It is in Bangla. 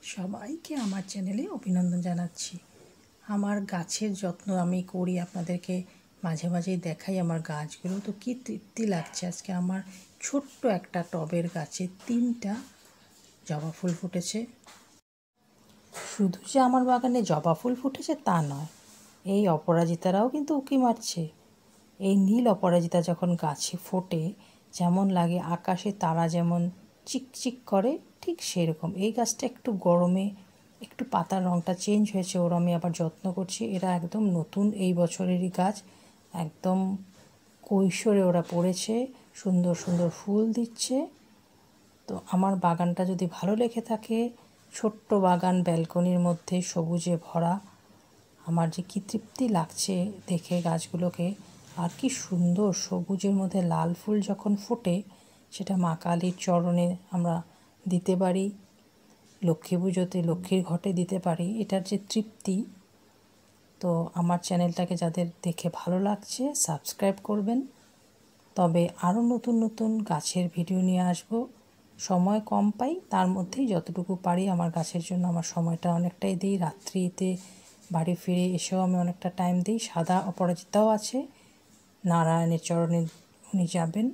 সবাইকে আমার চ্যানেলে অভিনন্দন জানাচ্ছি। আমার গাছের যত্ন আমি করি, আপনাদেরকে মাঝে মাঝেই দেখাই আমার গাছগুলো। তো কী তৃপ্তি লাগছে! আজকে আমার ছোট্ট একটা টবের গাছে 3টা জবা ফুল ফুটেছে। শুধু যে আমার বাগানে জবা ফুল ফুটেছে তা নয়, এই অপরাজিতারাও কিন্তু উঁকি মারছে। এই নীল অপরাজিতা যখন গাছে ফোটে যেমন লাগে আকাশে তারা যেমন চিকচিক করে, ঠিক সেরকম। এই গাছটা একটু গরমে একটু পাতার রঙটা চেঞ্জ হয়েছে, ওর আমি আবার যত্ন করছি। এরা একদম নতুন, এই বছরেরই গাছ, একদম কৈশোরে ওরা পড়েছে, সুন্দর সুন্দর ফুল দিচ্ছে। তো আমার বাগানটা যদি ভালো লেগে থাকে, ছোট্ট বাগান ব্যালকনির মধ্যে সবুজে ভরা, আমার যে কী তৃপ্তি লাগছে দেখে গাছগুলোকে। আর কি সুন্দর সবুজের মধ্যে লাল ফুল যখন ফোটে, সেটা মা কালীর চরণে আমরা দিতে পারি, লক্ষ্মী পুজোতে লক্ষ্মীর ঘটে দিতে পারি, এটার যে তৃপ্তি। তো আমার চ্যানেলটাকে যাদের দেখে ভালো লাগছে সাবস্ক্রাইব করবেন। তবে আরও নতুন নতুন গাছের ভিডিও নিয়ে আসব। সময় কম পাই, তার মধ্যেই যতটুকু পারি আমার গাছের জন্য আমার সময়টা অনেকটাই দিই। রাত্রিতে বাড়ি ফিরে এসেও আমি অনেকটা টাইম দিই। সাদা অপরাজিতাও আছে, নারায়ণের চরণে উনি যাবেন।